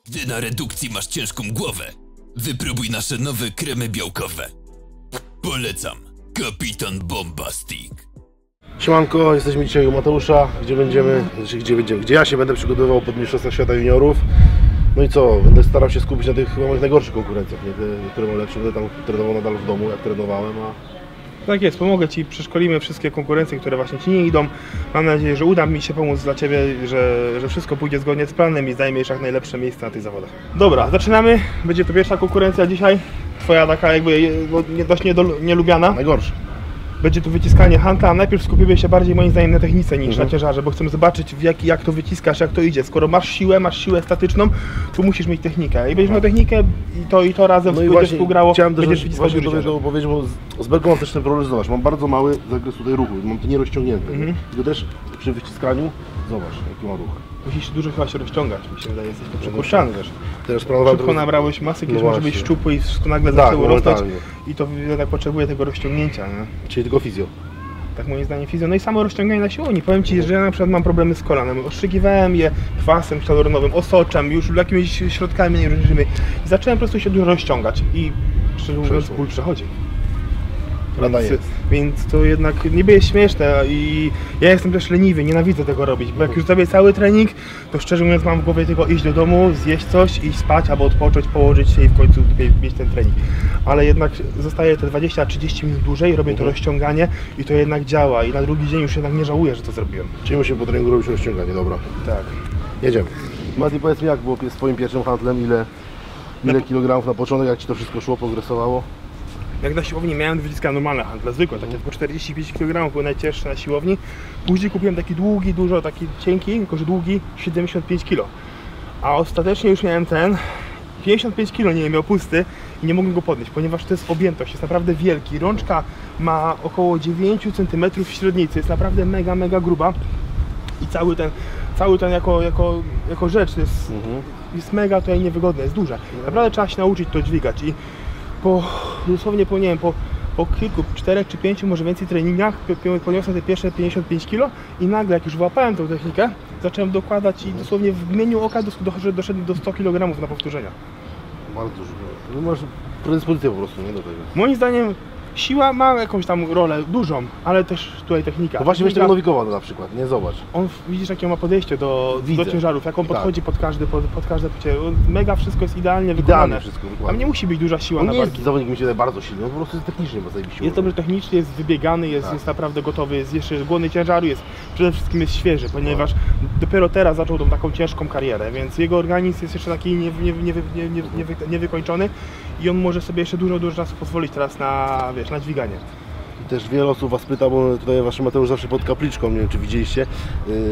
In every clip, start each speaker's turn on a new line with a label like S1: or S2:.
S1: Gdy na redukcji masz ciężką głowę, wypróbuj nasze nowe kremy białkowe. Polecam. Kapitan Bombastic.
S2: Siemanko, jesteśmy dzisiaj u Mateusza, gdzie ja się będę przygotowywał pod mistrzostwa świata juniorów. No i co, będę starał się skupić na tych chyba moich najgorszych konkurencjach, nie te, które mam lepsze, będę tam trenował nadal w domu, jak trenowałem,
S3: Tak jest, pomogę Ci, przeszkolimy wszystkie konkurencje, które właśnie Ci nie idą. Mam nadzieję, że uda mi się pomóc dla Ciebie, że wszystko pójdzie zgodnie z planem i zajmiesz jak najlepsze miejsce na tych zawodach. Dobra, zaczynamy. Będzie to pierwsza konkurencja dzisiaj. Twoja taka jakby dość nielubiana.
S2: Najgorsza.
S3: Będzie tu wyciskanie hantla, a najpierw skupimy się bardziej moim zdaniem na technice niż na ciężarze, bo chcemy zobaczyć jak to wyciskasz, jak to idzie. Skoro masz siłę statyczną, to musisz mieć technikę. I będziesz miał technikę i to razem będzie współgrało, będziesz wyciskać duży ciężar.
S2: To powiedzieć, bo z belką mam też ten problem, że zobacz, mam bardzo mały zakres tutaj ruchu, mam to nierozciągnięte. Tylko też przy wyciskaniu, zobacz jaki ma ruch.
S3: Musisz dużo chyba się rozciągać, mi się wydaje, jesteś to przekurczany też.
S2: Szybko
S3: nabrałeś masy, kiedyś może być szczupły i wszystko nagle zaczęło rosnąć i to tak potrzebuje tego rozciągnięcia. Nie?
S2: Czyli tylko fizjo.
S3: Tak moim zdaniem fizjo. No i samo rozciąganie na siłowni. Powiem Ci, że ja na przykład mam problemy z kolanem. Ostrzygiwałem je kwasem hialuronowym, osoczem, już jakimiś środkami różnymi i zacząłem po prostu się dużo rozciągać i szczerze mówiąc ból przechodzi. Więc to jednak niby jest śmieszne i ja jestem też leniwy, nienawidzę tego robić, bo jak już zrobię cały trening, to szczerze mówiąc mam w głowie tylko iść do domu, zjeść coś, iść spać albo odpocząć, położyć się i w końcu mieć ten trening. Ale jednak zostaje te 20-30 minut dłużej, robię to rozciąganie i to jednak działa i na drugi dzień już jednak nie żałuję, że to zrobiłem.
S2: Czyli musimy po treningu robić rozciąganie, dobra.
S3: Tak.
S2: Jedziemy. Mati, powiedz mi, jak było z Twoim pierwszym handlem, ile kilogramów na początek, jak Ci to wszystko szło, progresowało?
S3: Jak na siłowni miałem wyciskane normalne handle, zwykłe, takie tylko 45 kg były najcięższe na siłowni. Później kupiłem taki długi, taki cienki, tylko że długi, 75 kg. A ostatecznie już miałem 55 kg, nie miał pusty i nie mogłem go podnieść, ponieważ to jest objętość, jest naprawdę wielki. Rączka ma około 9 cm w średnicy, jest naprawdę mega gruba. I cały ten jako rzecz jest mega tutaj niewygodne, jest duże. Naprawdę trzeba się nauczyć to dźwigać i dosłownie po kilku, 4 czy 5, może więcej treningach podniosłem te pierwsze 55 kg i nagle jak już wyłapałem tą technikę, zacząłem dokładać i dosłownie w mgnieniu oka doszedłem do 100 kg na powtórzenia.
S2: Bardzo dużo. No masz predyspozycję po prostu, nie do tego.
S3: Moim zdaniem siła ma jakąś tam rolę dużą, ale też tutaj technika.
S2: No właśnie weź tego Nowikowa na przykład, nie? Zobacz.
S3: On, widzisz jakie ma podejście do ciężarów, jak on podchodzi pod każde mega wszystko jest idealnie wykonane.
S2: Wszystko,
S3: tam nie musi być duża siła na barki.
S2: Zawodnik mi się wydaje bardzo silny, on po prostu jest technicznie siłą.
S3: Jest dobrze technicznie, jest wybiegany, jest naprawdę gotowy, jest jeszcze głodny ciężaru, przede wszystkim jest świeży, ponieważ dopiero teraz zaczął tą taką ciężką karierę, więc jego organizm jest jeszcze taki niewykończony i on może sobie jeszcze dużo czasu pozwolić teraz na dźwiganie.
S2: I też wiele osób Was pyta, bo tutaj właśnie Mateusz zawsze pod kapliczką, nie wiem czy widzieliście,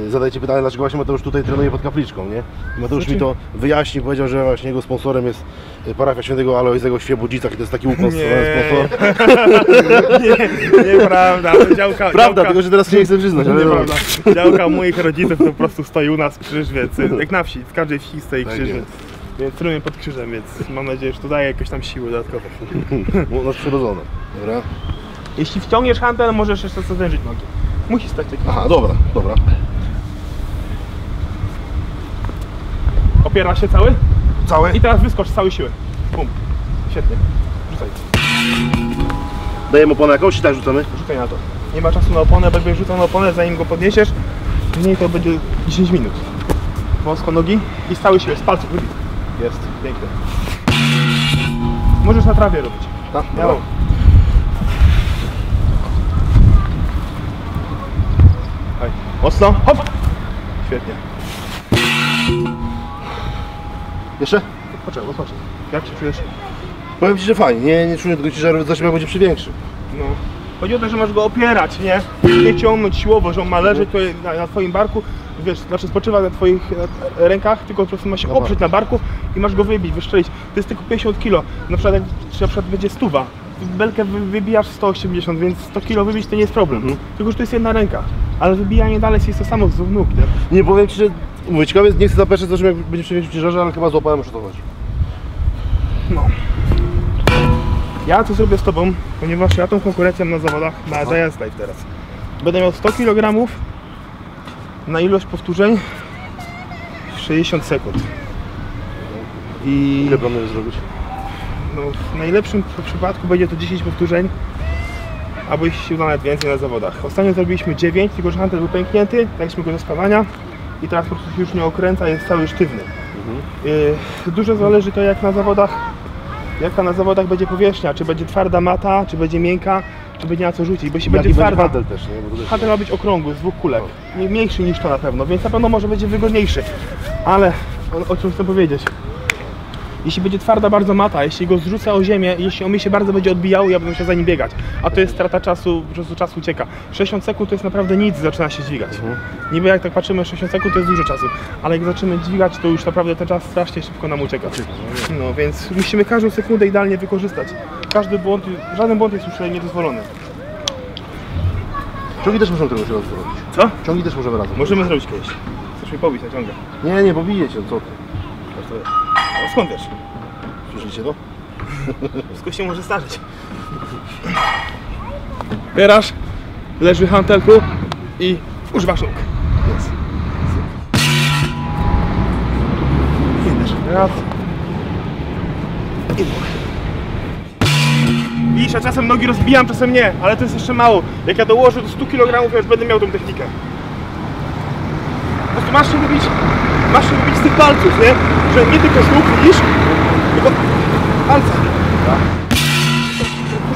S2: zadajcie pytanie, dlaczego właśnie Mateusz tutaj trenuje pod kapliczką, nie? I Mateusz mi to wyjaśnił, powiedział, że właśnie jego sponsorem jest parafia świętego Alojzego w Świebodzicach i to jest taki ukonstruowany sponsor.
S3: Nieprawda,
S2: Prawda, tylko że teraz się nie chcę przyznać, ale
S3: nieprawda. Działka moich rodziców to po prostu stoi u nas krzyż, więc jak na wsi, w każdej wsi stoi krzyż, więc trenuję pod krzyżem, więc mam nadzieję, że to daje jakieś tam siły dodatkowe.
S2: Masz przyrodzone, dobra?
S3: Jeśli wciągniesz handel, możesz jeszcze zawężyć nogi. Musisz stać tak.
S2: Aha, dobra.
S3: Opiera się cały?
S2: Cały?
S3: I teraz wyskocz z całej siły. Bum. Świetnie. Rzucaj.
S2: Dajemy oponę jakąś i tak rzucamy?
S3: Rzucaj na to. Nie ma czasu na oponę, bo jakbyś rzucał na oponę, zanim go podniesiesz, mniej to będzie 10 minut. Wąsko nogi i z całej siły, z palców wybij. Jest, piękne. Możesz na trawie robić.
S2: Tak?
S3: Dobra. Mocno, hop! Świetnie.
S2: Jeszcze?
S3: Odpoczął. Jak się czujesz?
S2: Powiem Ci, że fajnie, nie czuję tego ciężaru, zaś będzie przy większym.
S3: No. Chodzi o to, że masz go opierać, nie ciągnąć siłowo, że on ma leżeć na Twoim barku, wiesz, znaczy spoczywa na Twoich rękach, tylko po prostu ma się oprzeć na barku i masz go wybić, wystrzelić. To jest tylko 50 kg, na przykład jak będzie 100, belkę wybijasz 180, więc 100 kg wybić to nie jest problem, tylko że to jest jedna ręka, ale wybijanie dalej jest to samo z dwóch nóg, nie?
S2: Nie powiem Ci, że mówię, ciekawie, nie chcę zapeszać, co jak będzie przy ciężarze, ale chyba złapałem już o to chodzi.
S3: No. Ja to zrobię z Tobą, ponieważ ja tą konkurencję na zawodach na Giant Life teraz. Będę miał 100 kg na ilość powtórzeń 60 sekund.
S2: I ile planujesz zrobić?
S3: No, w najlepszym przypadku będzie to 10 powtórzeń, albo jeśli się uda nawet więcej na zawodach. Ostatnio zrobiliśmy 9, tylko że hantel był pęknięty, daliśmy go do spawania i teraz po prostu się już nie okręca, jest cały sztywny. Dużo zależy to jaka na zawodach będzie powierzchnia, czy będzie twarda mata, czy będzie miękka, czy będzie na co rzucić, bo jeśli będzie twarda,
S2: hantel też, nie? Bo
S3: hantel ma być okrągły, z 2 kulek, mniejszy niż to na pewno, więc na pewno może będzie wygodniejszy, ale o czym chcę powiedzieć? Jeśli będzie twarda bardzo mata, jeśli go zrzucę o ziemię, jeśli on mi się bardzo będzie odbijało, ja będę musiał za nim biegać. A to jest strata czasu, po prostu czas ucieka. 60 sekund to jest naprawdę nic, zaczyna się dźwigać. Niby jak tak patrzymy, 60 sekund to jest dużo czasu, ale jak zaczynamy dźwigać, to już naprawdę ten czas strasznie szybko nam ucieka. No więc musimy każdą sekundę idealnie wykorzystać. Każdy błąd, żaden błąd jest już niedozwolony.
S2: Ciągi też możemy tego razem zrobić.
S3: Co?
S2: Ciągi też możemy razem.
S3: Możemy zrobić kiedyś. Chcesz mi pobić na ciągę?
S2: Nie, bo bijecie, co ty?
S3: A skąd wiesz?
S2: Słyszycie to?
S3: Wszystko się może zdarzyć. Bierasz, leży hantelku i używasz nóg. Jest. Raz. I dwóch. Widzisz, ja czasem nogi rozbijam, czasem nie, ale to jest jeszcze mało. Jak ja dołożę do 100 kg, ja już będę miał tą technikę. Po prostu masz się robić z tych palców, nie? Że nie tylko z nóg, widzisz? Tylko palca.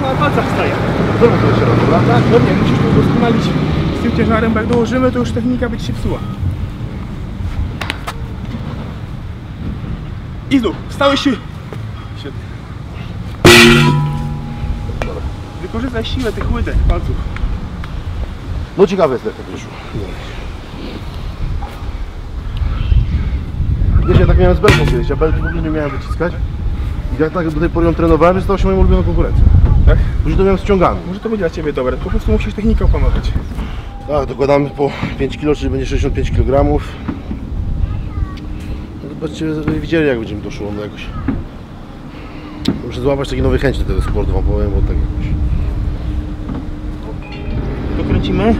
S3: To na palcach staje.
S2: Dobra, to jeszcze raz, dobra?
S3: Tak, pewnie, musisz to udoskonalić z tym ciężarem, bo jak dołożymy, to już technika będzie się psuła. I znów, stałe siły. Świetnie. Wykorzystaj siłę tych łydek, palców.
S2: No ciekawe jest, jak to wyszło. Wiesz, ja tak miałem z belką kiedyś, ja belki w ogóle nie miałem wyciskać. I jak tak do tej pory ją trenowałem, że stało się moją ulubioną konkurencją.
S3: Tak?
S2: Później to miałem z ciągami.
S3: Może to będzie dla Ciebie dobre, po prostu musisz technikę opanować.
S2: Tak, dokładamy po 5 kg, czyli będzie 65 kg. No zobaczcie, widzieli jak będziemy to szło, no jakoś. Muszę złapać takie nowe chęci do tego sportu, wam powiem, bo tak jakoś.
S3: Dokręcimy,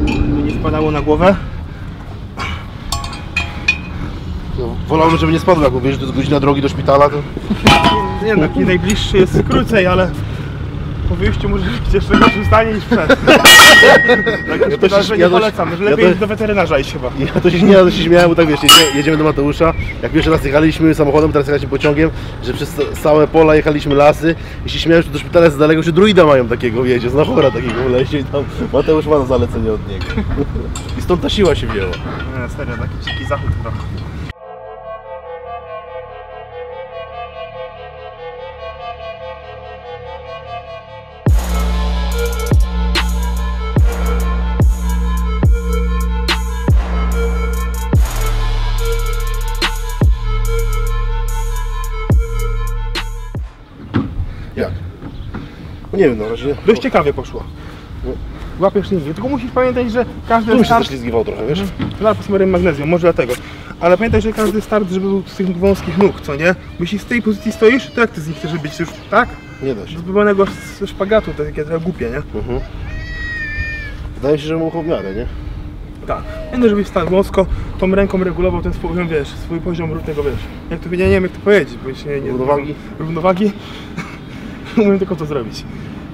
S3: żeby nie spadało na głowę.
S2: No, wolałbym, żeby nie spadło, jak wiesz, że to jest godzina drogi do szpitala, to...
S3: Nie wiem, taki najbliższy jest krócej, ale po wyjściu może być jeszcze gorszym stanie niż przed. Tak, nie polecam, że lepiej iść do weterynarza iść chyba.
S2: Ja to się śmiałem, bo tak wiesz, jedziemy do Mateusza, jak pierwszy raz jechaliśmy samochodem, teraz jechaliśmy pociągiem, że przez całe pola jechaliśmy lasy i się śmiałem, że do szpitala jest daleko, że druida mają takiego, wiecie, znachora takiego w lesie i tam Mateusz ma na zalecenie od niego. I stąd ta siła się wzięła.
S3: Nie, serio, taki dziki zachód trochę.
S2: Jak? No nie wiem, no raczej...
S3: Dość ciekawie poszło. Łapiesz linkę, tylko musisz pamiętać, że każdy
S2: Tu mi się
S3: start...
S2: zaślizgiwał trochę, wiesz?
S3: Zaraz posmarujemy magnezją, może dlatego. Ale pamiętaj, że każdy start, żeby był z tych wąskich nóg, co nie? Bo jeśli z tej pozycji stoisz, to jak ty z nich chcesz być już, tak?
S2: Nie da się.
S3: Z wybranego szpagatu, to takie trochę głupie, nie?
S2: Wydaje się, że mu w miarę, nie?
S3: Tak. Pamiętaj, żebyś stał wąsko, tą ręką regulował ten swój, wiesz, swój poziom równego, wiesz. Jak to, nie wiem jak to powiedzieć, bo się nie... Równowagi. Umiem tylko to zrobić.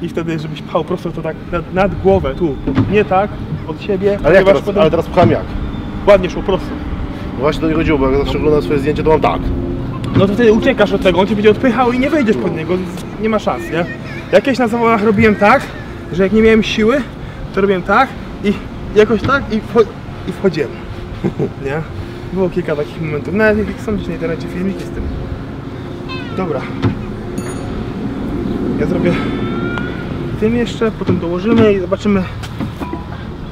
S3: I wtedy, żebyś pchał prosto to tak nad głowę, tu, nie tak, od siebie.
S2: Ale jak teraz, ale teraz pcham jak?
S3: Ładnie szło prosto.
S2: No właśnie to nie chodziło, bo jak zawsze oglądam swoje zdjęcie, to mam tak.
S3: No to wtedy uciekasz od tego, on cię będzie odpychał i nie wejdziesz pod niego, więc nie ma szans, nie? Jakieś na zawodach robiłem tak, że jak nie miałem siły, to robiłem tak i jakoś tak i wchodziłem, nie? Było kilka takich momentów, nawet jak są gdzieś na internecie filmiki z tym. Dobra. Ja zrobię tym jeszcze, potem dołożymy i zobaczymy.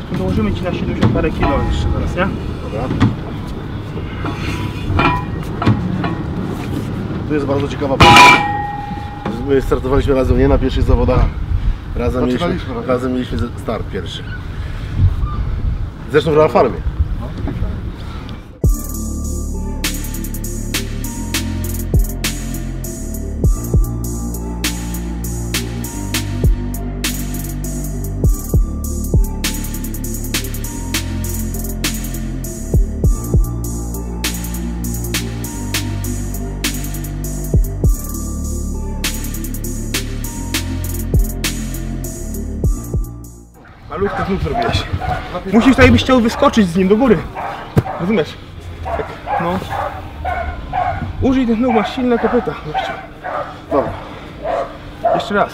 S3: Potem dołożymy ci na 70 parę kilo jeszcze teraz, nie?
S2: Dobra. To jest bardzo ciekawa praca. My startowaliśmy razem nie na pierwszych zawodach. Razem mieliśmy start pierwszy. Zresztą w Pharmie.
S3: Malutko znów zrobiłeś. Musisz tutaj byś chciał wyskoczyć z nim do góry. Rozumiesz? Tak, no. Użyj tych nóg, masz silne kopyta, gościu.
S2: Dobra.
S3: Jeszcze raz.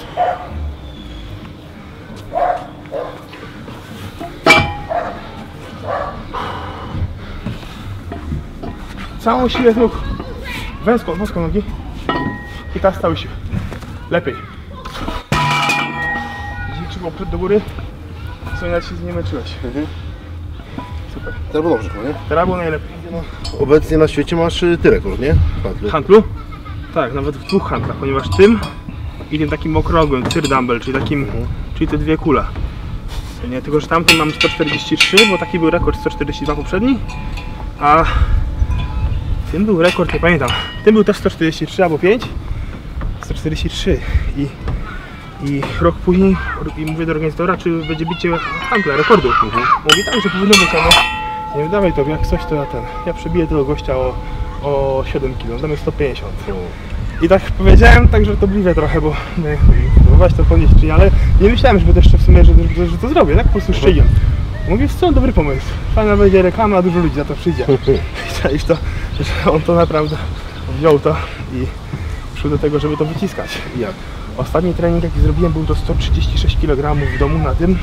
S3: Całą siłę z nóg. Wąsko nogi. I teraz stały siły. Lepiej. Trzeba przed do góry. Co inaczej się nie męczyłeś. Super.
S2: Teraz było dobrze, nie?
S3: Teraz było najlepiej.
S2: Obecnie na świecie masz ty rekord, nie?
S3: W hantlu? Tak, nawet w 2 hantlach, ponieważ tym i tym takim okrągłym, tyr dumbbell, czyli takim, czyli te 2 kule. Nie, tylko że tamtym mam 143, bo taki był rekord 142 poprzedni, a tym był rekord, nie pamiętam, tym był też 143 albo 5, 143 i rok później mówię do organizatora, czy będzie bicie hantla, rekordu. Mówi tak, że powinno być, ale nie wydawaj to, jak coś to ja przebiję tego gościa o 7 kg, damy 150. I tak powiedziałem tak żartobliwie trochę, bo próbować to podnieść, czy nie, ale nie myślałem, żeby też w sumie, że to zrobię, tak po prostu szczeliłem. Mówię, co, dobry pomysł, fajna będzie reklama, dużo ludzi za to przyjdzie. I to, że on to naprawdę wziął to i przyszedł do tego, żeby to wyciskać.
S2: Jak?
S3: Ostatni trening jaki zrobiłem był to 136 kg w domu na tym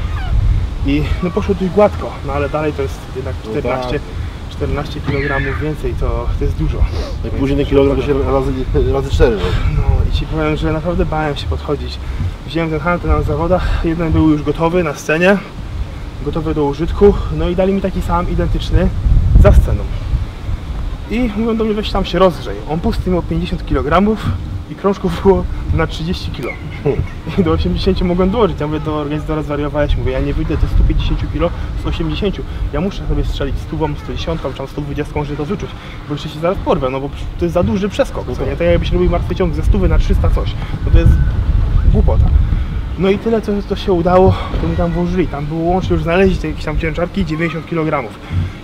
S3: i no poszło dość gładko, no ale dalej to jest jednak 14 kg więcej, to jest dużo.
S2: Jak później ten kilogram to się razy 4.
S3: No i ci powiem, że naprawdę bałem się podchodzić. Wziąłem ten hantel na zawodach, jeden był już gotowy na scenie, gotowy do użytku, no i dali mi taki sam, identyczny za sceną. I mówią do mnie, weź tam się rozgrzej. On pusty miał 50 kg i krążków było na 30 kg. I do 80 mogłem dołożyć. Ja mówię do organizatora, zwariowałeś, mówię, ja nie wyjdę do 150 kg z 80. Ja muszę sobie strzelić 100, 110 czy tam 120, żeby to wyczuć, bo jeszcze się zaraz porwę, no bo to jest za duży przeskok. Co nie? Tak jakbyś robił martwy ciąg ze 100 na 300 coś. No to jest głupota. No i tyle, co się udało, to mi tam włożyli. Tam było łącznie, już znaleźli te jakieś tam ciężarki 90 kg.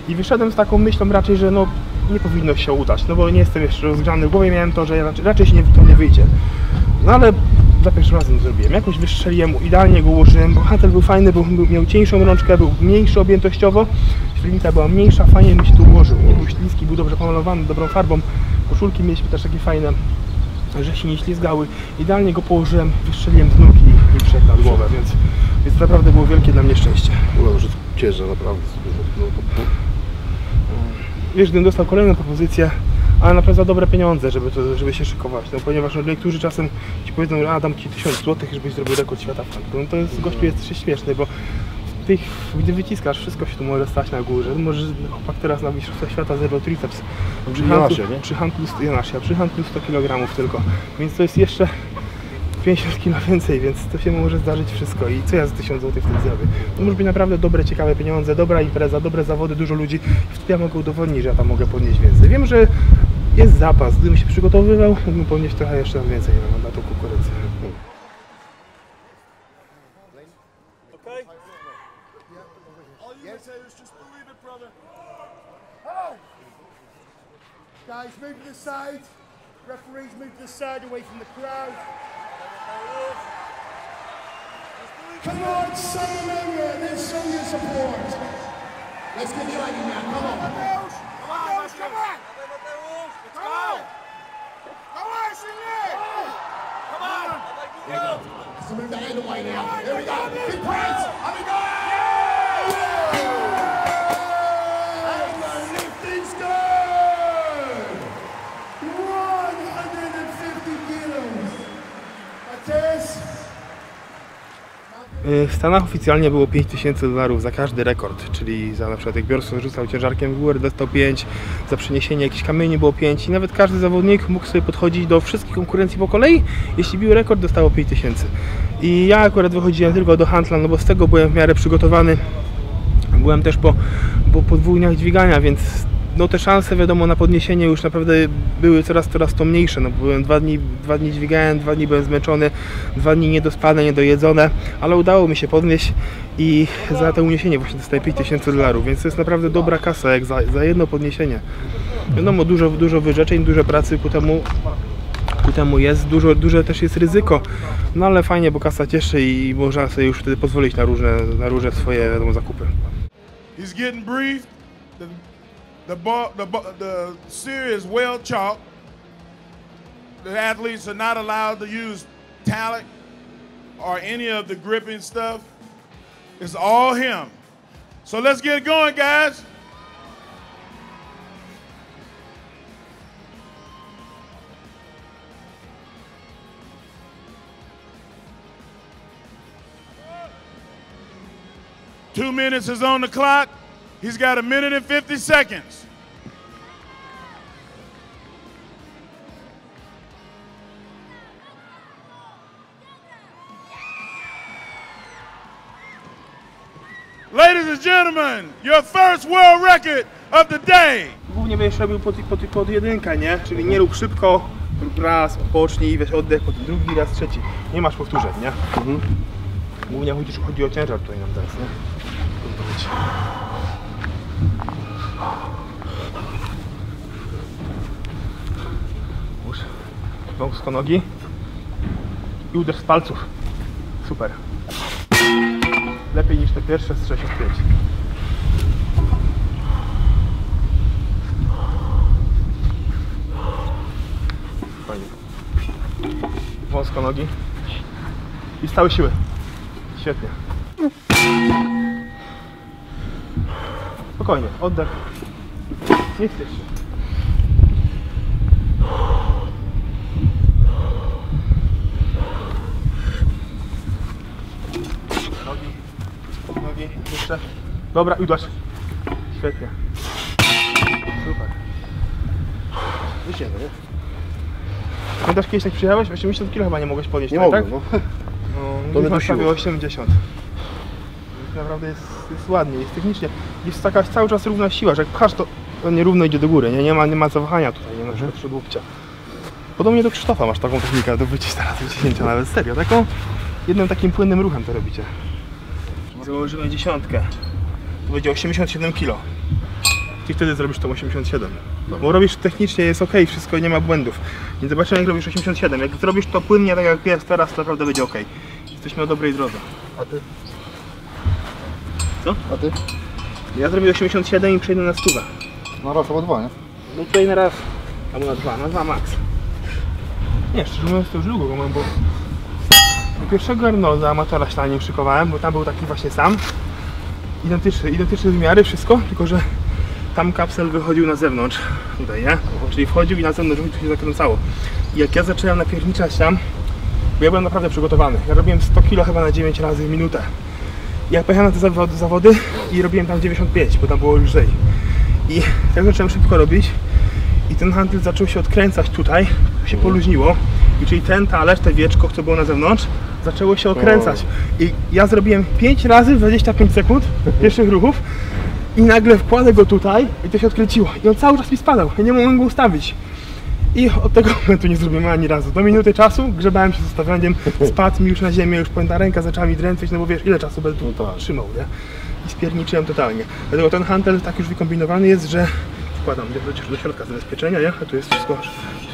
S3: I wyszedłem z taką myślą raczej, że no nie powinno się udać, no bo nie jestem jeszcze rozgrzany. W głowie miałem to, że raczej się to nie wyjdzie. No ale za pierwszym razem zrobiłem. Jakoś wystrzeliłem, idealnie go ułożyłem, bo hantel był fajny, bo miał cieńszą rączkę, był mniejszy objętościowo, średnica była mniejsza, fajnie mi się tu ułożył. Nie był śliski, był dobrze pomalowany, dobrą farbą. Koszulki mieliśmy też takie fajne, że się nie ślizgały. Idealnie go położyłem, wystrzeliłem z nóg i wszedł na głowę, więc naprawdę było wielkie dla mnie szczęście.
S2: No, że cieszę, naprawdę.
S3: Wiesz, gdybym dostał kolejną propozycję, ale naprawdę za dobre pieniądze, żeby się szykować, no ponieważ no, niektórzy czasem ci powiedzą, a dam ci 1000 zł, żebyś zrobił rekord świata w hantlu. No to jest, gościu jest się śmieszny, bo gdy wyciskasz, wszystko się tu może stać na górze. Może chłopak teraz na mistrzostwach świata zerwał triceps. Przy hantlu 100 kg tylko, więc to jest jeszcze 50 kg więcej, więc to się może zdarzyć wszystko. I co ja za 1000 zł wtedy zrobię? To może być naprawdę dobre, ciekawe pieniądze, dobra impreza, dobre zawody, dużo ludzi. I wtedy ja mogę udowodnić, że ja tam mogę podnieść więcej. Wiem, że jest zapas. Gdybym się przygotowywał, mógłbym podnieść trochę jeszcze więcej na tą kukurydzę.
S4: Guys, move to the side. Referees, move to the side, away from the crowd. Come on, Summer, let's show your support. Let's get fighting now, come on. Mateusz, come on. Come on. Come on, Summer. Come on. Let's move that end away now. Here we go. Big press. Here we go. And the lifting's good. 150 kilos. Mateusz.
S3: W Stanach oficjalnie było $5000 za każdy rekord, czyli za na przykład jak Pierwszy rzucał ciężarkiem w górę, dostał 5, za przeniesienie jakichś kamieni było 5 i nawet każdy zawodnik mógł sobie podchodzić do wszystkich konkurencji po kolei, jeśli bił rekord, dostało 5000. I ja akurat wychodziłem tylko do hantla, no bo z tego byłem w miarę przygotowany, byłem też po 2 dniach dźwigania, więc no te szanse wiadomo na podniesienie już naprawdę były coraz to mniejsze, no byłem 2 dni dźwigałem, 2 dni byłem zmęczony, 2 dni niedospane, niedojedzone, ale udało mi się podnieść i za to uniesienie właśnie dostaję $5000, więc to jest naprawdę dobra kasa jak za jedno podniesienie. Wiadomo, dużo wyrzeczeń, dużo pracy ku temu ku temu jest. Duże też jest ryzyko, no ale fajnie, bo kasa cieszy i można sobie już wtedy pozwolić na różne swoje, wiadomo, zakupy.
S4: He's getting briefed. The sear is well chalked. The athletes are not allowed to use talc or any of the gripping stuff. It's all him. So let's get going, guys. Two minutes is on the clock. He's got 1 minute and 50 seconds. Ladies and gentlemen, your first world record of the day.
S3: Głównie będziesz robił pod jedynkę, nie? Czyli nie rób szybko, rób raz, odpocznij, weź oddech, potem drugi raz, trzeci. Nie masz powtórzeń, nie? Głównie chodzi o ciężar tutaj nam teraz, nie? Wąsko nogi i uderz z palców. Super. Lepiej niż te pierwsze z 65. Fajnie. Wąsko nogi i z całej siły. Świetnie. Spokojnie, oddech. Nie wstydź się. Nogi, jeszcze. Dobra, i udasz. Świetnie. Super.
S2: Wysięgę, nie?
S3: Pamiętasz, kiedyś tak przyjechałeś? 80 kg chyba nie mogłeś podnieść,
S2: Nie
S3: tak?
S2: mogłem, no.
S3: No,
S2: To mnie
S3: masz prawie
S2: dusiło.
S3: 80. Naprawdę jest ładnie, jest technicznie. Jest taka cały czas równa siła, że jak pchasz, to nierówno idzie do góry, nie ma zawahania tutaj, nie ma przykład od łokcia. Podobnie do Krzysztofa masz taką technikę do wyciśnięcia nawet, serio, taką jednym takim płynnym ruchem to robicie. Założymy dziesiątkę, to będzie 87 kg. I wtedy zrobisz to 87. Bo robisz technicznie, jest ok, wszystko, nie ma błędów. Więc zobaczymy, jak robisz 87. Jak zrobisz to płynnie, tak jak jest teraz, to naprawdę będzie ok. Jesteśmy na dobrej drodze.
S2: A ty?
S3: Co?
S2: A ty?
S3: Ja zrobię 87 i przejdę na 100.
S2: Na raz albo dwa, nie?
S3: No tutaj na raz, albo na dwa max. Nie, szczerze mówiąc to już długo go mam, bo pierwszego Arnolda amatora się na nim szykowałem, bo tam był taki właśnie sam. Identyczne wymiary, wszystko, tylko że tam kapsel wychodził na zewnątrz, tutaj, nie? Czyli wchodził i na zewnątrz to się zakręcało. I jak ja zacząłem napierniczać tam, bo ja byłem naprawdę przygotowany. Ja robiłem 100 kg chyba na 9 razy w minutę. I jak pojechałem na te zawody i robiłem tam 95, bo tam było lżej. I tak zacząłem szybko robić i ten handel zaczął się odkręcać tutaj, się poluźniło. I czyli ten talerz, te wieczko, co było na zewnątrz, zaczęło się okręcać. I ja zrobiłem 5 razy w 25 sekund pierwszych ruchów i nagle wkładę go tutaj i to się odkręciło. I on cały czas mi spadał, ja nie mogłem go ustawić. I od tego momentu nie zrobiłem ani razu. Do minuty czasu grzebałem się z ustawianiem, spadł mi już na ziemię, już ta ręka zaczęła mi drętwieć, no bo wiesz, ile czasu będę tu trzymał, nie? I spierniczyłem totalnie. Dlatego ten handel tak już wykombinowany jest, że wkładam do środka zabezpieczenia, nie? A tu jest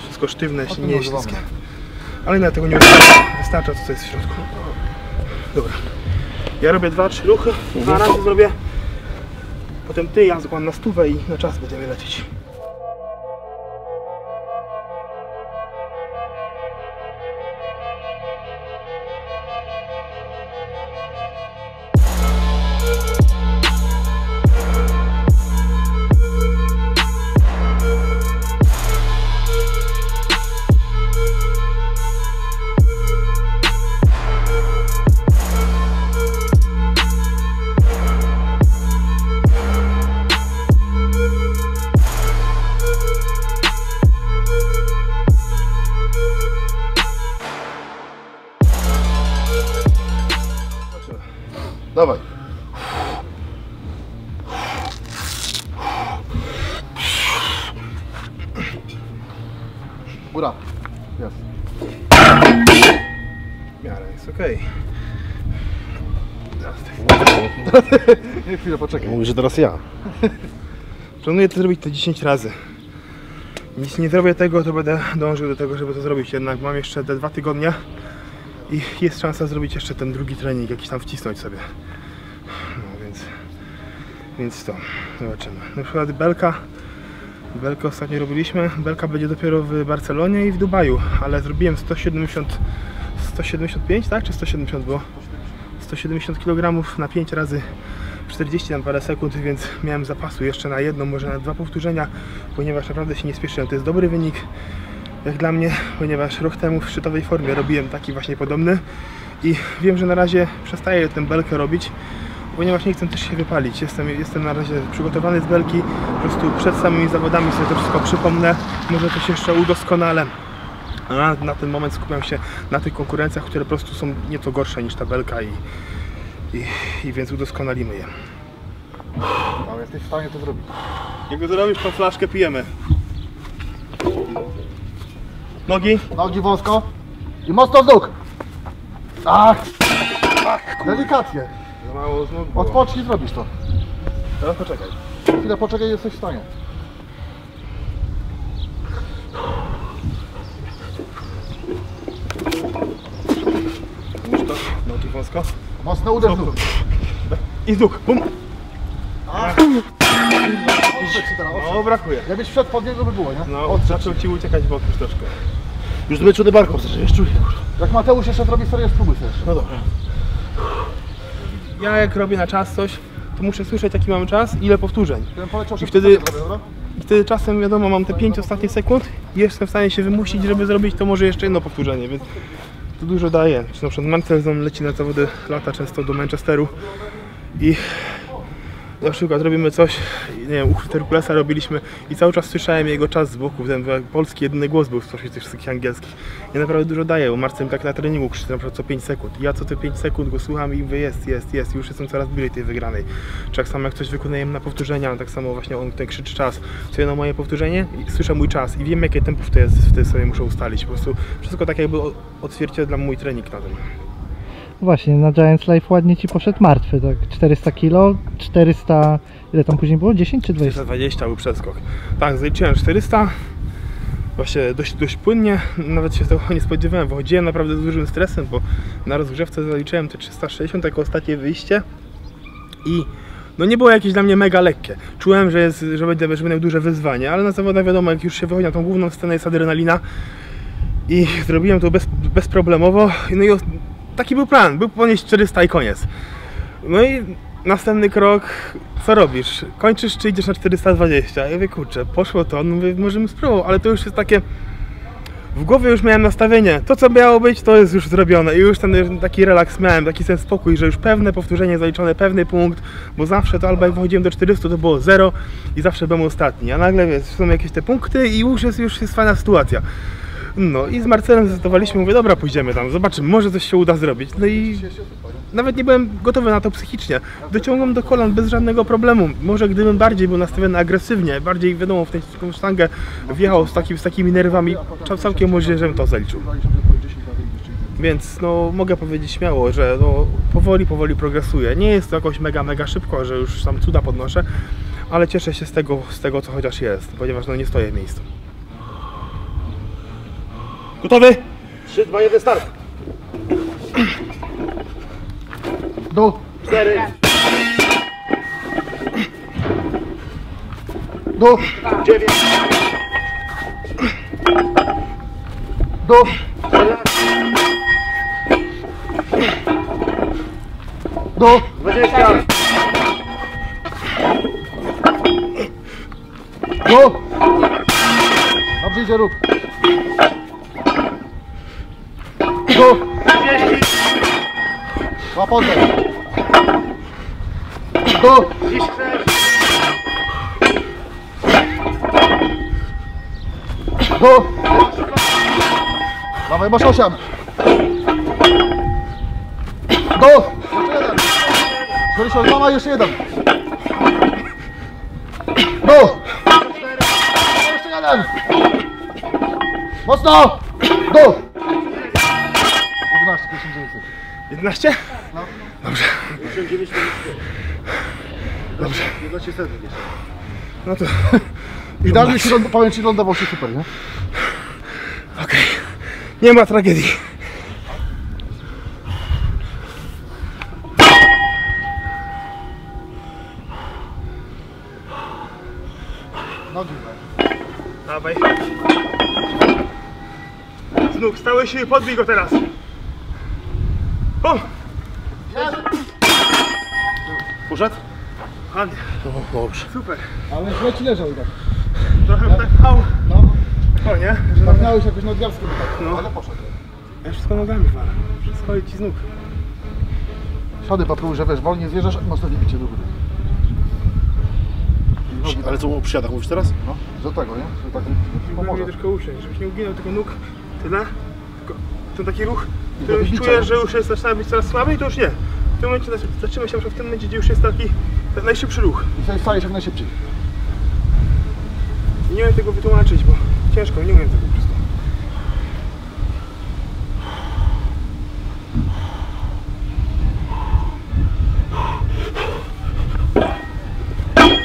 S3: wszystko sztywne, nie jest śliskie. Ale nawet tego nie wystarcza to, co jest w środku. Dobra. Ja robię 2-3 ruchy, 2 razy zrobię. Potem ty, ja zakładam na 100 i na czas będziemy lecieć.
S2: Dawaj. Ura. Jest.
S3: W miarę jest okej.
S2: Chwilę poczekaj. Mówisz, że teraz ja.
S3: Planuję to zrobić to 10 razy. Jeśli nie zrobię tego, to będę dążył do tego, żeby to zrobić. Jednak mam jeszcze te 2 tygodnie i jest szansa zrobić jeszcze ten drugi trening, jakiś tam wcisnąć sobie. No więc to, zobaczymy. Na przykład belkę ostatnio robiliśmy. Belka będzie dopiero w Barcelonie i w Dubaju, ale zrobiłem 175, tak? Czy 170 było? 170 kg na 5 razy 40 tam parę sekund, więc miałem zapasu jeszcze na jedno, może na 2 powtórzenia, ponieważ naprawdę się nie spieszyłem. To jest dobry wynik jak dla mnie, ponieważ rok temu w szczytowej formie robiłem taki właśnie podobny i wiem, że na razie przestaję tę belkę robić, ponieważ nie chcę też się wypalić. Jestem na razie przygotowany z belki, po prostu przed samymi zawodami sobie to wszystko przypomnę, może to się jeszcze udoskonalę. A na ten moment skupiam się na tych konkurencjach, które po prostu są nieco gorsze niż ta belka i więc udoskonalimy je.
S2: Ale jesteś w stanie to zrobić.
S3: Jak go zrobisz, tą flaszkę pijemy. Nogi.
S2: Nogi wąsko i mocno w nóg. Tak. Delikatnie.
S3: Za mało znów było.
S2: Odpocznij i zrobisz to.
S3: Teraz poczekaj.
S2: Chwilę poczekaj, jesteś w stanie.
S3: Już to. Nogi wąsko.
S2: Mocno uderz w nóg.
S3: I z nóg. Bum.
S2: No,
S3: brakuje.
S2: jakbyś wszedł pod niego by było, nie?
S3: No, zaczął ci uciekać w bok już troszkę.
S2: Już zmęczony barką, już czuję. Jak Mateusz jeszcze zrobi serię, spróbuj sobie jeszcze.
S3: No dobra. Ja jak robię na czas coś, to muszę słyszeć jaki mam czas, ile powtórzeń. I wtedy czasem wiadomo, mam te 5 ostatnich sekund i jestem w stanie się wymusić, żeby zrobić to może jeszcze jedno powtórzenie, więc to dużo daje. Czy na przykład Marcel leci na zawody lata często do Manchesteru i na przykład robimy coś, nie wiem, u Herkulesa robiliśmy i cały czas słyszałem jego czas z boku, ten polski jedyny głos był spośród tych wszystkich angielskich. Ja naprawdę dużo daję, bo Marcel tak na treningu krzyczy na przykład co 5 sekund. I ja co te 5 sekund go słucham i mówię jest, już jestem coraz bliżej tej wygranej. Czy tak samo jak coś wykonujemy na powtórzenia, tak samo właśnie on tutaj krzyczy czas, co jedno moje powtórzenie i słyszę mój czas i wiem jakie tempo wtedy sobie muszę ustalić. Po prostu wszystko tak jakby odzwierciedla mój trening na tym.
S5: Właśnie, na Giants Life ładnie ci poszedł martwy, tak? 400 kg, 400, ile tam później było? 10 czy 20?
S3: 420 był przeskok. Tak, zaliczyłem 400, właśnie dość płynnie, nawet się tego nie spodziewałem, wychodziłem naprawdę z dużym stresem, bo na rozgrzewce zaliczyłem te 360 jako ostatnie wyjście i no nie było jakieś dla mnie mega lekkie. Czułem, że będę miał duże wyzwanie, ale na zawodach wiadomo, jak już się wychodzi na tą główną scenę, jest adrenalina i zrobiłem to bezproblemowo. No i taki był plan, był ponieść 400 i koniec. No i następny krok, co robisz? Kończysz czy idziesz na 420? Ja mówię, kurczę, poszło to, no mówię, możemy spróbować, ale to już jest takie... W głowie już miałem nastawienie, to co miało być, to jest już zrobione i już ten taki relaks miałem, taki ten spokój, że już pewne powtórzenie zaliczone, pewny punkt, bo zawsze to albo jak wychodziłem do 400 to było 0 i zawsze byłem ostatni, a nagle wiesz, są jakieś te punkty i już jest fajna sytuacja. No i z Marcelem zdecydowaliśmy, mówię, dobra, pójdziemy tam, zobaczymy, może coś się uda zrobić. No i nawet nie byłem gotowy na to psychicznie. Dociągam do kolan bez żadnego problemu. Może gdybym bardziej był nastawiony agresywnie, bardziej wiadomo w tę sztangę wjechał z takimi nerwami, całkiem możliwe, żebym to zaliczył. Więc no mogę powiedzieć śmiało, że no, powoli progresuję. Nie jest to jakoś mega szybko, że już tam cuda podnoszę, ale cieszę się z tego co chociaż jest, ponieważ no nie stoję w miejscu. Gotowy?
S2: 3, 2, 1, start! Do 4 do 9 do 11 do 20 do dobrze idzie rób do 30 łapotę do 10 do dawaj, masz 8 do jeszcze 1 mama, jeszcze 1 do jeszcze 1 mocno do 11,
S3: 11?
S2: No.
S3: Dobrze.
S2: 9, 9,
S3: Dobrze.
S2: 11 sekund.
S3: No to
S6: Idealnie się powiem ci, lądował się super, nie?
S3: Okej. Nie ma tragedii.
S6: Nogi.
S3: Dawaj. Z nóg, stałe siły, podbij go teraz. O!
S2: Poszedł?
S3: Ładnie,
S2: O, dobrze.
S3: super.
S6: Ale źle ci leżał tak.
S3: Trochę tak pchał.
S6: No,
S3: O nie? Że
S6: tak miałeś jakoś nadgarską, tak,
S3: No.
S6: ale poszedł.
S3: ja wszystko nogami walę. Wszystko ci z nóg.
S6: Siady popróbuj, że wiesz, wolniej zjeżdżasz, mocno nie bicie do góry. Nogi,
S2: Ale co o przysiadach mówisz teraz?
S6: no, do tego, nie? Że tak
S3: Pomoże
S6: pomoże.
S3: troszkę usiąść, żebyś nie uginał tylko nóg. Tyle. Tylko ten taki ruch,
S6: I
S3: który
S6: do
S3: już
S6: wybicia,
S3: czujesz,
S6: nie?
S3: że już jest, zaczyna być coraz słabiej, to już nie. W tym momencie zatrzyma się na przykład w tym momencie, gdzie już jest taki ten najszybszy ruch.
S6: I sobie stajesz jak najszybciej.
S3: I nie umiem tego wytłumaczyć, bo ciężko, nie umiem tego po prostu.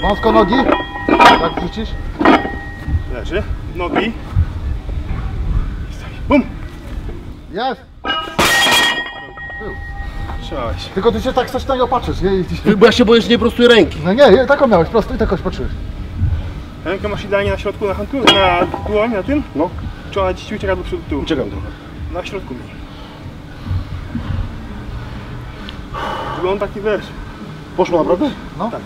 S6: Wąsko nogi, tak wrzucisz.
S3: Leży, nogi. Bum!
S6: Jest! Był.
S3: Trzymałeś.
S6: Tylko ty się tak coś na niego patrzysz, nie?
S2: Bo ja się boję, że nie prostuję ręki.
S6: No nie, taką miałeś, prosto i takoś patrzyłeś.
S3: Rękę masz idealnie na środku, na hantlu, na dłoń, na tym?
S2: No,
S3: Czy ona ci ucieka do przodu, tyłu?
S2: uciekam trochę.
S3: Na środku mi. Żeby on taki, wiesz,
S2: Poszło naprawdę?
S6: No.
S3: Tak.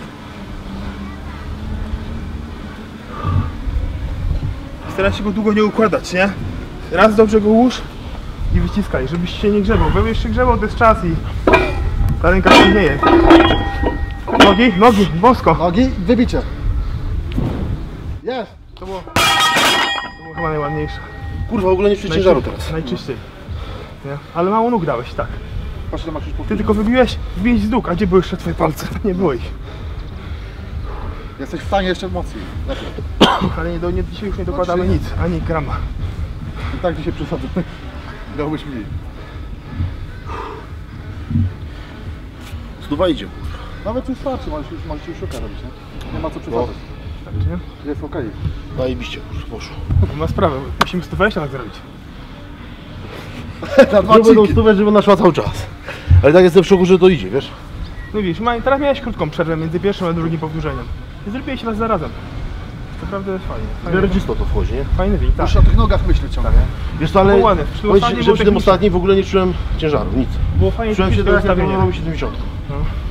S3: Staraj się go długo nie układać, nie? Raz dobrze go ułóż i wyciskaj, żebyś się nie grzebał. Bo jakbyś się grzebał, to jest czas i ta ręka silnieje. Nogi, nogi, wąsko.
S6: Nogi, wybicie. Jest!
S3: To było chyba najładniejsze.
S2: Kurwa, w ogóle nie czuję ciężaru teraz.
S3: Najczyściej. Nie? Ale mało nóg dałeś, tak.
S6: Patrz, ile masz już
S3: Ty tylko wybiłeś z nóg, a gdzie były jeszcze twoje palce? Nie było ich.
S6: Jesteś w stanie jeszcze mocniej. Lepiej.
S3: Ale dzisiaj już nie dokładamy nic, ani grama.
S6: I tak dzisiaj przesadzę. Dałbyś mniej.
S2: Stuwa idzie, kurwa.
S6: Nawet już starczy, możesz już szuka robić, nie? Nie ma co przesadzać.
S3: Starczy, nie?
S6: Jest okej.
S2: Zajebiście, kurwa, poszło.
S3: Ma sprawę, musimy 120 tak zrobić.
S6: Na dwa
S2: Żeby tą
S6: odcinki.
S2: stówę, żeby naszła cały czas. Ale tak jestem w szoku, że to idzie, wiesz?
S3: No widzisz, teraz miałeś krótką przerwę między pierwszym a drugim powtórzeniem. I zrobiłeś raz za razem. Naprawdę fajnie.
S2: W miarę czysto to wchodzi, nie?
S3: Fajny wynik, tak.
S6: Muszę o tych nogach myśleć ciągle.
S2: Wiesz co, ale
S3: było ładne. Przy
S2: powiem ci,
S3: ostatnim
S2: że
S3: było
S2: przy tym
S3: technicznie.
S2: ostatnim w ogóle nie czułem ciężaru, nic.
S3: Było fajnie
S2: Czułem się
S3: techniczne
S2: tak jak
S3: ustawienie.
S2: robi 70.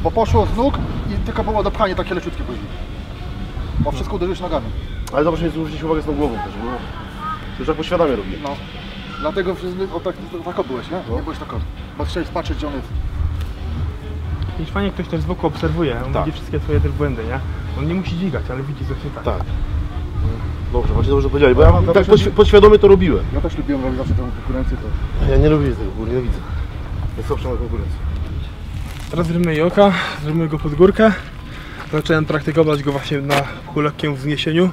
S6: Bo poszło z nóg i tylko było dopchanie takie leciutkie później. Bo wszystko uderzysz nogami.
S2: Ale dobrze mi zwrócić uwagę z tą głową też, bo to już tak poświadomie robię.
S6: No. Dlatego tak byłeś, nie? Nie byłeś tak. Bo chciałeś patrzeć, gdzie on jest.
S3: I fajnie ktoś też z boku obserwuje, on
S2: Tak.
S3: widzi wszystkie twoje też błędy, nie? On nie musi dźwigać, ale widzi co się tak.
S2: Tak. Dobrze, właśnie dobrze powiedzieli, bo ja
S6: Ja
S2: tak
S6: też
S2: podświadomie to robiłem.
S6: Ja też lubiłem robić zawsze tę konkurencję, to...
S2: Ja nie lubię tego, bo nienawidzę. Jest zawsze na konkurencji.
S3: Teraz zróbmy joka, zróbmy go pod górkę. Zacząłem praktykować go właśnie na lekkim wzniesieniu.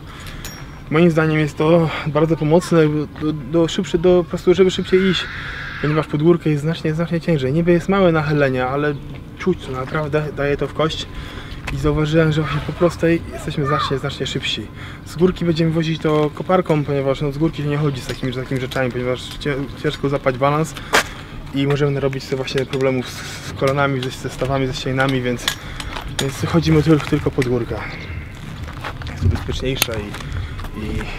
S3: Moim zdaniem jest to bardzo pomocne po prostu, żeby szybciej iść, ponieważ pod górkę jest znacznie ciężej. Niby jest małe nachylenie, ale czuć to naprawdę, daje to w kość. I zauważyłem, że właśnie po prostej jesteśmy znacznie szybsi. Z górki będziemy wozić to koparką, ponieważ no, z górki nie chodzi z takimi rzeczami, ponieważ ciężko zapać balans i możemy narobić sobie właśnie problemów z kolanami, ze stawami, ze ścianami, więc chodzimy tylko pod górkę. Jest to bezpieczniejsze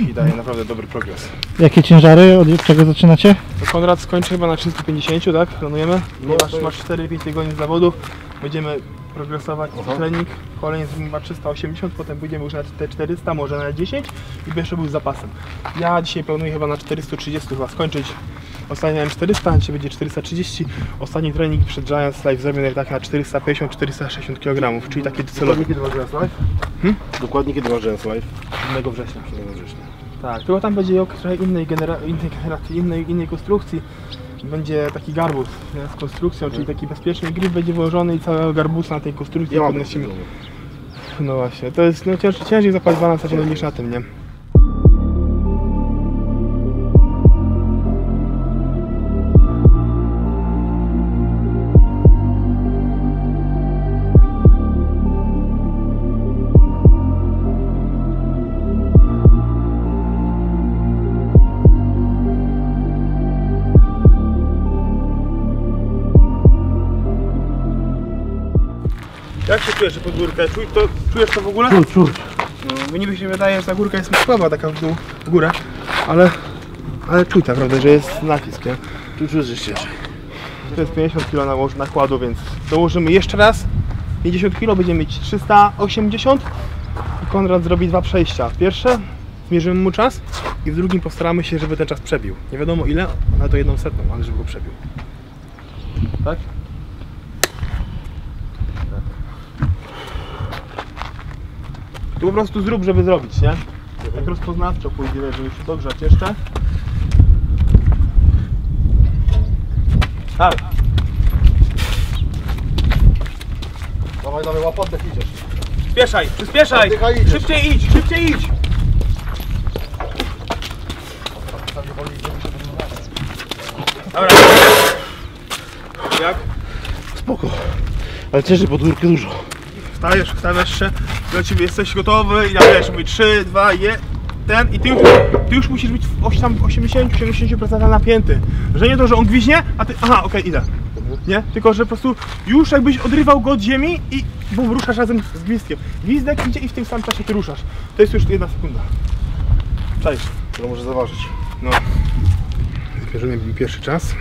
S3: i daje naprawdę dobry progres.
S5: Jakie ciężary? Od czego zaczynacie?
S3: To Konrad skończy chyba na 350, tak? Planujemy? Masz 4-5 tygodni zawodów. Będziemy progresować trening. Kolejny zrobimy 380, potem pójdziemy już na te 400, może na 10 i jeszcze był z zapasem. Ja dzisiaj planuję chyba na 430 chyba skończyć. Ostatnio miałem 400, dzisiaj będzie 430. Ostatni trening przed Giants Live zrobiony tak na 450-460 kg, czyli taki docelowy.
S2: Dokładnie kiedy masz Giants Live? Dokładnie kiedy masz Giants Live?
S3: 7 września.
S2: 7 września.
S3: Tak, tylko tam będzie jok trochę innej konstrukcji. Będzie taki garbus z konstrukcją, czyli taki bezpieczny grip będzie włożony i całego garbusa na tej konstrukcji
S2: Ja mam
S3: podnosimy. No właśnie, to jest ciężej zapać balans niż na tym, nie? Jak się czujesz pod górkę? Czujesz to w ogóle?
S2: Czuć.
S3: No, mi się wydaje, że ta górka jest słaba, taka w dół, w górę, ale czuć naprawdę, że jest nacisk, nie?
S2: Czuć, że ścieżej.
S3: To jest 50 kg nakładu, więc dołożymy jeszcze raz 50 kg, będziemy mieć 380 i Konrad zrobi 2 przejścia. Pierwsze zmierzymy mu czas i w drugim postaramy się, żeby ten czas przebił. Nie wiadomo ile, ale to 1/100, ale żeby go przebił. Tak? Tu po prostu zrób, żeby zrobić, nie? Tak rozpoznawczo pójdzie, żeby się dogrzać jeszcze. Tak.
S6: Dawaj, dawaj, łap oddech, idziesz.
S3: Przyspieszaj!
S6: Oddychaj, idziesz.
S3: Szybciej idź! Dobra. Jak?
S2: Spoko. Ale ciężej pod górkę dużo.
S3: Wstajesz się, do ciebie jesteś gotowy i nagle mówię 3, 2, 1 i ty już musisz być w 80% napięty. Że nie to, że on gwiźnie, a ty, aha, okej, idę. Nie? Tylko, że po prostu już jakbyś odrywał go od ziemi i bum, ruszasz razem z gwizdkiem. Gwizdek idzie i w tym samym czasie ty ruszasz. To jest już 1 sekunda. Czaisz?
S2: To może zaważyć.
S3: No. Bierzemy pierwszy czas.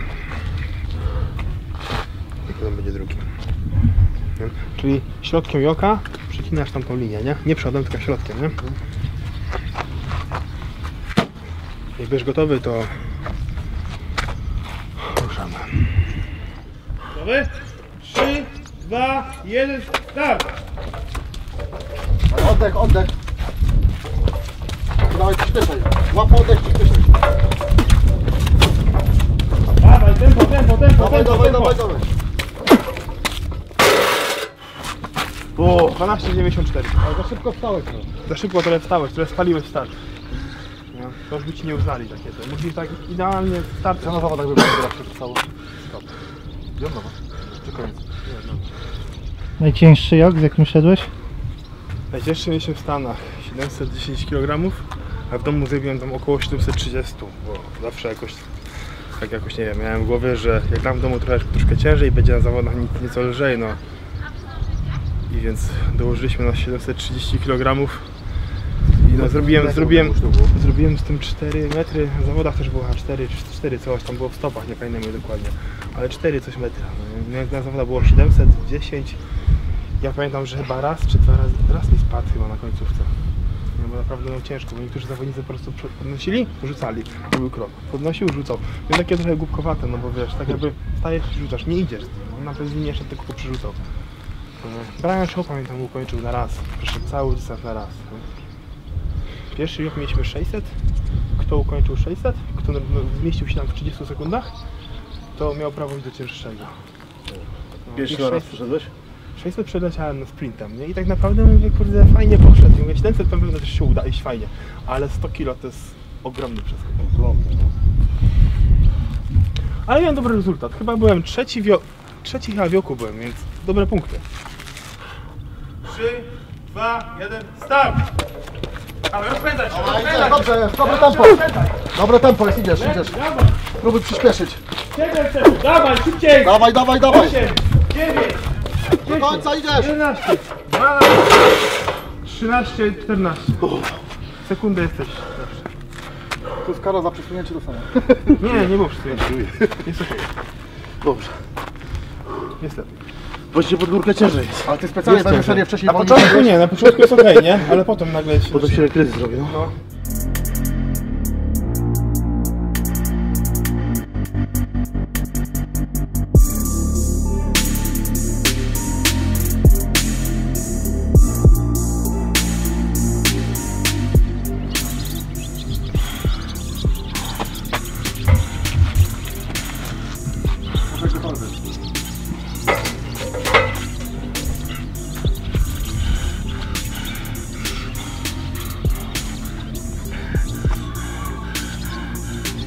S3: I potem będzie drugi. Nie? Czyli środkiem joka przecinasz tamtą linię, nie? Nie przodem, tylko środkiem, nie? Jak będziesz gotowy, to ruszamy. Gotowy? 3, 2, 1, start!
S6: Oddech, oddech. Dawaj, przyspieszaj. Łap oddech, przyspieszaj.
S3: Dawaj, tempo!
S6: Dawaj, dawaj, dawaj, dawaj.
S3: O, 12,94.
S6: Ale za szybko wstałeś. No.
S3: Za szybko trochę wstałeś, trochę spaliłeś start. No, to już by ci nie uznali takie to. Musisz tak idealnie start.
S6: Co na zawodach by było, jak się wstało? Stop. Wiem, no. Czy koniec?
S5: Najcięższy jog, z jakim szedłeś?
S3: Najcięższy mieliśmy w Stanach 710 kg, a w domu zrobiłem tam około 730, bo zawsze jakoś, tak jakoś nie wiem, miałem w głowie, że jak dam w domu troszkę ciężej, będzie na zawodach nieco lżej, no. I więc dołożyliśmy na 730 kg i no, zrobiłem z tym 4 metry, na zawodach też było 4 coś tam było w stopach, nie pamiętam je dokładnie, ale 4 coś metra, no, na zawodach było 710. Ja pamiętam, że chyba raz czy dwa razy, raz mi spadł chyba na końcówce. No bo naprawdę było ciężko, bo niektórzy zawodnicy po prostu podnosili, rzucali, był krok. Podnosił, rzucał. No takie trochę głupkowate, no bo wiesz, tak jakby stajesz i rzucasz, nie idziesz. On na pewno nie jeszcze tylko przerzucał. Brian Shaw pamiętam ukończył na raz, proszę, cały dystans na raz. No. Pierwszy rok mieliśmy 600, kto ukończył 600, kto zmieścił się tam w 30 sekundach, to miał prawo iść do cięższego. No,
S2: Pierwszy raz przyszedłeś?
S3: 600 przeleciałem sprintem, nie? I tak naprawdę mówię, kurde, fajnie poszedł. Mówię, 700 pewno też się uda, iść fajnie, ale 100 kg to jest ogromny przeskok.
S2: Ogromny, no.
S3: Ale miałem dobry rezultat. Chyba byłem trzeci chyba w wioku byłem, więc dobre punkty. 3, 2, 1, start! Ale rozpędzaj się,
S6: Idziesz, dobrze, jest, dobre tempo. Dobre tempo jest, idziesz. Próbuj przyspieszyć.
S3: Dawaj, szybciej!
S6: Dawaj, dawaj, dawaj.
S3: 8, 9,
S6: Do końca idziesz.
S3: 11, 12, 13, 14. Sekundę jesteś lepszy.
S6: Tu jest kara za przesunięcie do samo.
S3: Nie było przesunięcia. Jest okej.
S2: Dobrze.
S3: Niestety.
S2: Właściwie pod górkę ciężej jest.
S6: Ale ty specjalnie tę serię wcześniej
S3: Na początku nie, na początku jest okej, nie? Ale potem nagle się...
S2: Potem się kryzys zrobi, no.
S3: No.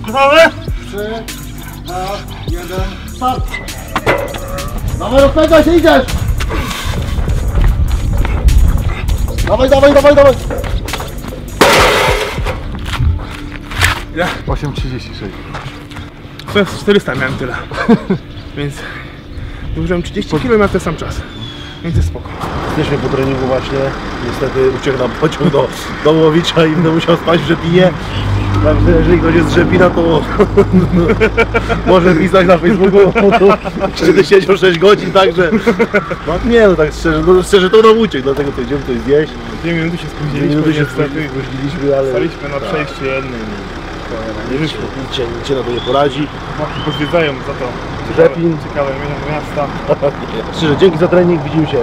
S3: Gotowy?
S6: 3, 2, 1, start! Dawaj, rozpędzaj się, idziesz! Dawaj, dawaj, dawaj, dawaj!
S3: Ile?
S6: 8,36.
S3: To jest 400 miałem tyle. Więc użyłem 30 km na ten sam czas. Więc jest spoko.
S2: Jesteśmy po treningu właśnie. Niestety uciekł nam pociąg do Łowicza i będę musiał spać w Rzepinie. Także jeżeli ktoś jest z Rzepina, to może pisać na Facebooku. Wtedy siedział 6 godzin, także no, nie no tak szczerze to nam uciekł, dlatego to idziemy coś zjeść.
S3: 2 minuty się
S2: 2 minuty się
S3: spóźniliśmy,
S2: spóźniliśmy, ale
S3: staliśmy na przejściu jednym. Nie wyszło.
S2: Nic się na to nie poradzi.
S3: Chłopaki pozwiedzają za to.
S2: Rzepin.
S3: Ciekawe miasta.
S2: Szczerze, dzięki za trening, widzimy się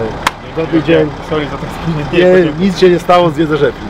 S2: za tydzień.
S3: Sorry za to spóźnienie.
S2: Nic się nie stało, zwiedzę Rzepin.